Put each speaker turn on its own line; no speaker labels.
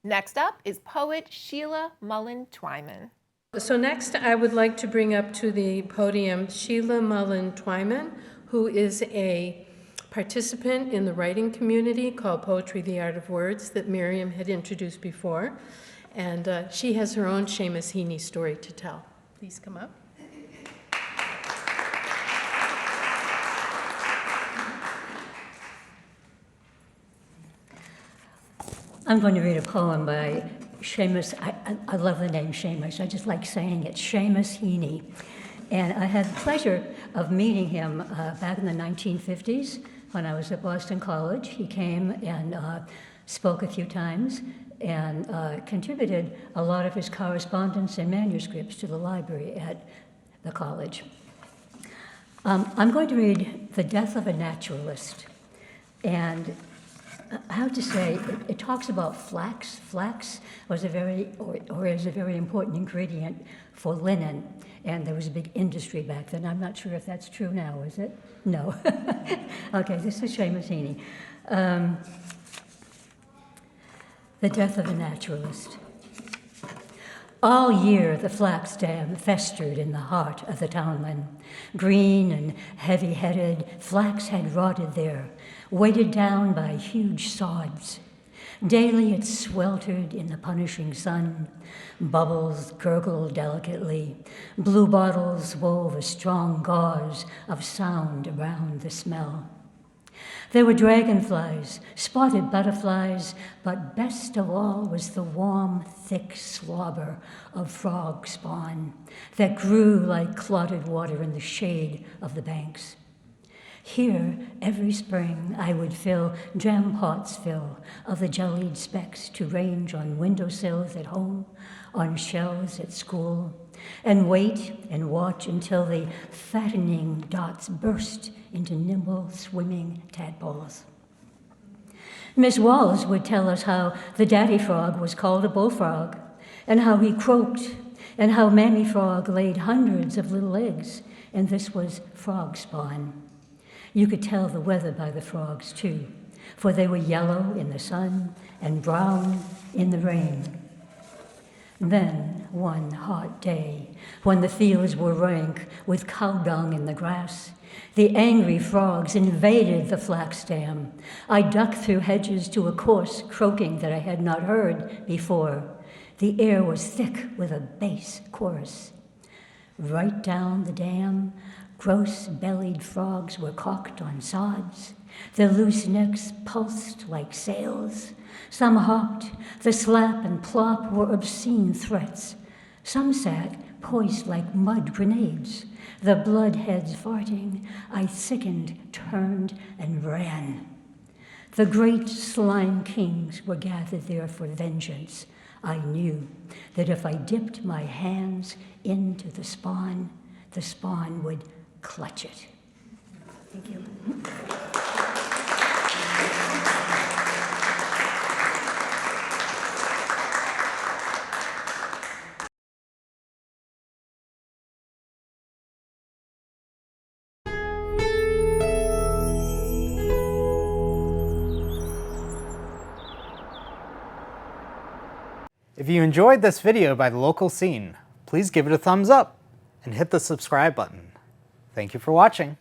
Next up is poet Sheila Mullen Twyman.
So next I would like to bring up to the podium Sheila Mullen Twyman, who is a participant in the writing community called Poetry, the Art of Words that Miriam had introduced before. And she has her own Seamus Heaney story to tell. Please come up.
I'm going to read a poem by Seamus. I love the name Seamus. I just like saying it, Seamus Heaney. And I had the pleasure of meeting him back in the 1950s when I was at Boston College. He came and spoke a few times and contributed a lot of his correspondence and manuscripts to the library at the college. I'm going to read The Death of a Naturalist. And I have to say, it talks about flax. Flax was a very, or is a very important ingredient for linen. And there was a big industry back then. I'm not sure if that's true now, is it? No. Okay, this is Seamus Heaney. The Death of a Naturalist. All year the flax dam festered in the heart of the townland. Green and heavy-headed, flax had rotted there, weighted down by huge sods. Daily it sweltered in the punishing sun. Bubbles gurgled delicately. Blue bottles wove a strong gauze of sound around the smell. There were dragonflies, spotted butterflies, but best of all was the warm, thick slobber of frog spawn that grew like clotted water in the shade of the banks. Here, every spring, I would fill jam pots full of the jellied specks to range on windowsills at home, on shelves at school, and wait and watch until the fattening dots burst into nimble, swimming tadpoles. Miss Walls would tell us how the daddy frog was called a bullfrog, and how he croaked, and how Mammy Frog laid hundreds of little eggs, and this was frog spawn. You could tell the weather by the frogs, too, for they were yellow in the sun and brown in the rain. Then, one hot day, when the fields were rank with cow dung in the grass, the angry frogs invaded the flax dam. I ducked through hedges to a coarse croaking that I had not heard before. The air was thick with a bass chorus. Right down the dam, gross-bellied frogs were cocked on sods. Their loose necks pulsed like sails. Some hopped. The slap and plop were obscene threats. Some sat poised like mud grenades. The bloodheads farting, I sickened, turned, and ran. The great slime kings were gathered there for vengeance. I knew that if I dipped my hands into the spawn would clutch it. Thank you.
If you enjoyed this video by the local scene, please give it a thumbs up and hit the subscribe button. Thank you for watching.